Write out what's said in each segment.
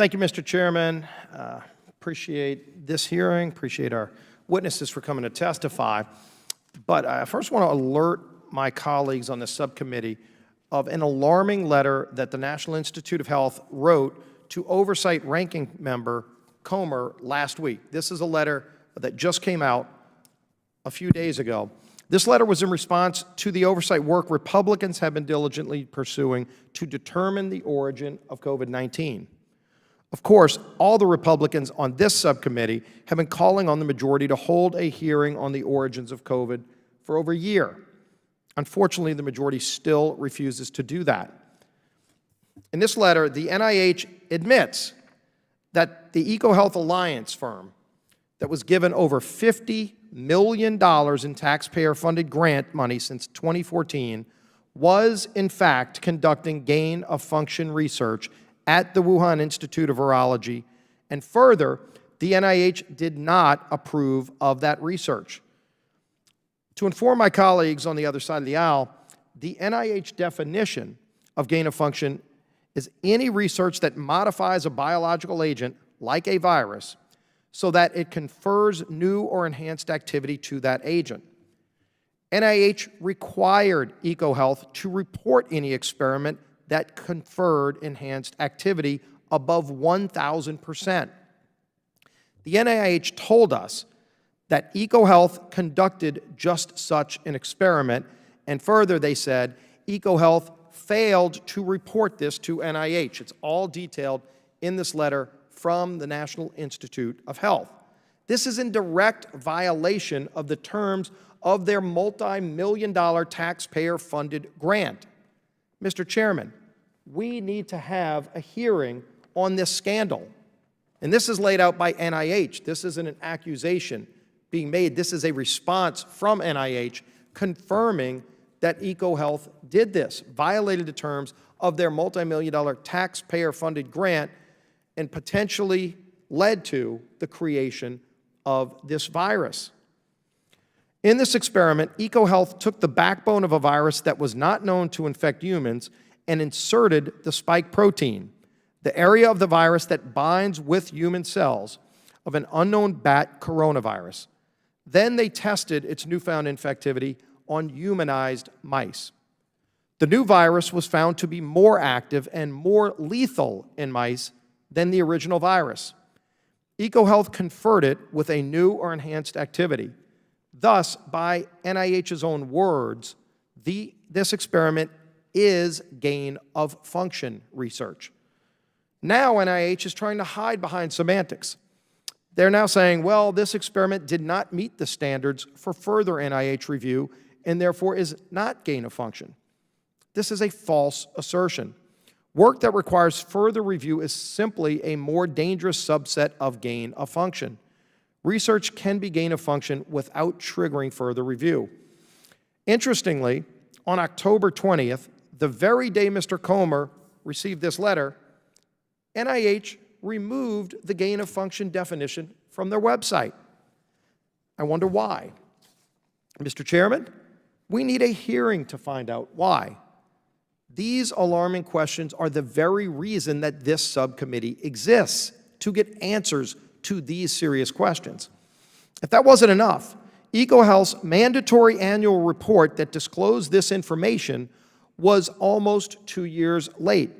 Thank you, Mr. Chairman. Appreciate this hearing, appreciate our witnesses for coming to testify. But I first want to alert my colleagues on the subcommittee of an alarming letter that the National Institute of Health wrote to Oversight Ranking Member Comer last week. This is a letter that just came out a few days ago. This letter was in response to the oversight work Republicans have been diligently pursuing to determine the origin of COVID-19. Of course, all the Republicans on this subcommittee have been calling on the majority to hold a hearing on the origins of COVID for over a year. Unfortunately, the majority still refuses to do that. In this letter, the NIH admits that the EcoHealth Alliance firm that was given over $50 million in taxpayer-funded grant money since 2014 was, in fact, conducting gain-of-function research at the Wuhan Institute of Virology, and further, the NIH did not approve of that research. To inform my colleagues on the other side of the aisle, the NIH definition of gain-of-function is any research that modifies a biological agent, like a virus, so that it confers new or enhanced activity to that agent. NIH required EcoHealth to report any experiment that conferred enhanced activity above 1,000%. The NIH told us that EcoHealth conducted just such an experiment, and further they said EcoHealth failed to report this to NIH. It's all detailed in this letter from the National Institute of Health. This is in direct violation of the terms of their multi-million-dollar taxpayer-funded grant. Mr. Chairman, we need to have a hearing on this scandal. And this is laid out by NIH. This isn't an accusation being made. This is a response from NIH confirming that EcoHealth did this, violated the terms of their multi-million-dollar taxpayer-funded grant, and potentially led to the creation of this virus. In this experiment, EcoHealth took the backbone of a virus that was not known to infect humans and inserted the spike protein, the area of the virus that binds with human cells of an unknown bat coronavirus. Then they tested its newfound infectivity on humanized mice. The new virus was found to be more active and more lethal in mice than the original virus. EcoHealth conferred it with a new or enhanced activity. Thus, by NIH's own words, this experiment is gain-of-function research. Now NIH is trying to hide behind semantics. They're now saying, well, this experiment did not meet the standards for further NIH review and therefore is not gain-of-function. This is a false assertion. Work that requires further review is simply a more dangerous subset of gain-of-function. Research can be gain-of-function without triggering further review. Interestingly, on October 20th, the very day Mr. Comer received this letter, NIH removed the gain-of-function definition from their website. I wonder why. Mr. Chairman, we need a hearing to find out why. These alarming questions are the very reason that this subcommittee exists, to get answers to these serious questions. If that wasn't enough, EcoHealth's mandatory annual report that disclosed this information was almost 2 years late.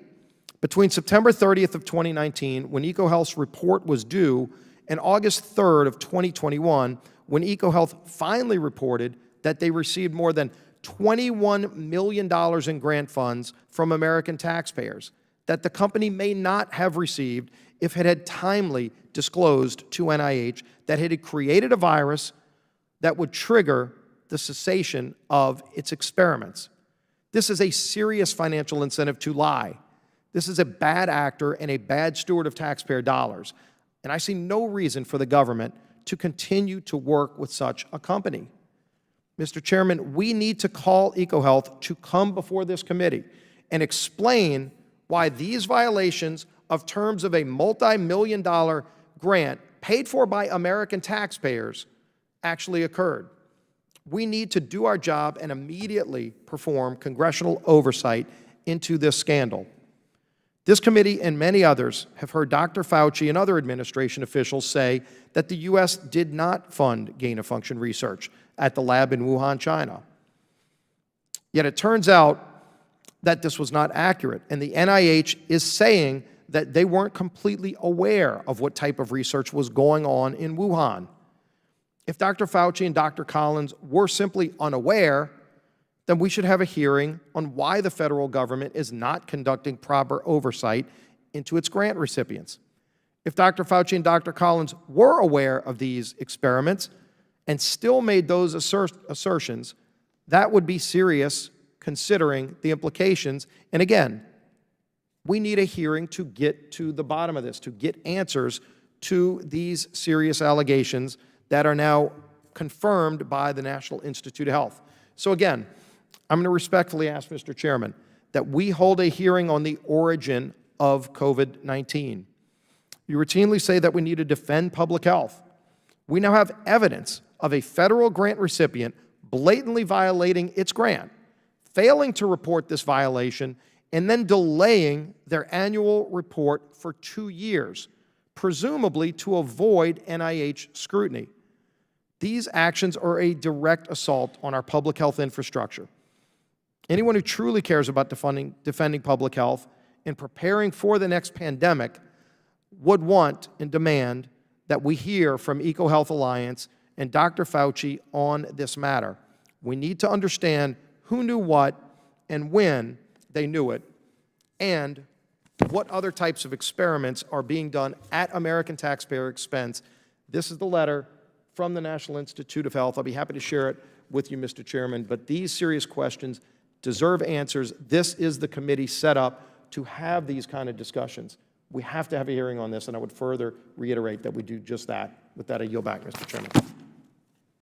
Between September 30th of 2019, when EcoHealth's report was due, and August 3rd of 2021, when EcoHealth finally reported that they received more than $21 million in grant funds from American taxpayers that the company may not have received if it had timely disclosed to NIH that it had created a virus that would trigger the cessation of its experiments. This is a serious financial incentive to lie. This is a bad actor and a bad steward of taxpayer dollars, and I see no reason for the government to continue to work with such a company. Mr. Chairman, we need to call EcoHealth to come before this committee and explain why these violations of terms of a multi-million-dollar grant paid for by American taxpayers actually occurred. We need to do our job and immediately perform congressional oversight into this scandal. This committee and many others have heard Dr. Fauci and other administration officials say that the U.S. did not fund gain-of-function research at the lab in Wuhan, China. Yet it turns out that this was not accurate, and the NIH is saying that they weren't completely aware of what type of research was going on in Wuhan. If Dr. Fauci and Dr. Collins were simply unaware, then we should have a hearing on why the federal government is not conducting proper oversight into its grant recipients. If Dr. Fauci and Dr. Collins were aware of these experiments and still made those assertions, that would be serious considering the implications. And again, we need a hearing to get to the bottom of this, to get answers to these serious allegations that are now confirmed by the National Institute of Health. So again, I'm going to respectfully ask, Mr. Chairman, that we hold a hearing on the origin of COVID-19. You routinely say that we need to defend public health. We now have evidence of a federal grant recipient blatantly violating its grant, failing to report this violation, and then delaying their annual report for 2 years, presumably to avoid NIH scrutiny. These actions are a direct assault on our public health infrastructure. Anyone who truly cares about defending public health and preparing for the next pandemic would want and demand that we hear from EcoHealth Alliance and Dr. Fauci on this matter. We need to understand who knew what and when they knew it, and what other types of experiments are being done at American taxpayer expense. This is the letter from the National Institute of Health. I'll be happy to share it with you, Mr. Chairman, but these serious questions deserve answers. This is the committee set up to have these kind of discussions. We have to have a hearing on this, and I would further reiterate that we do just that. With that, I yield back, Mr. Chairman.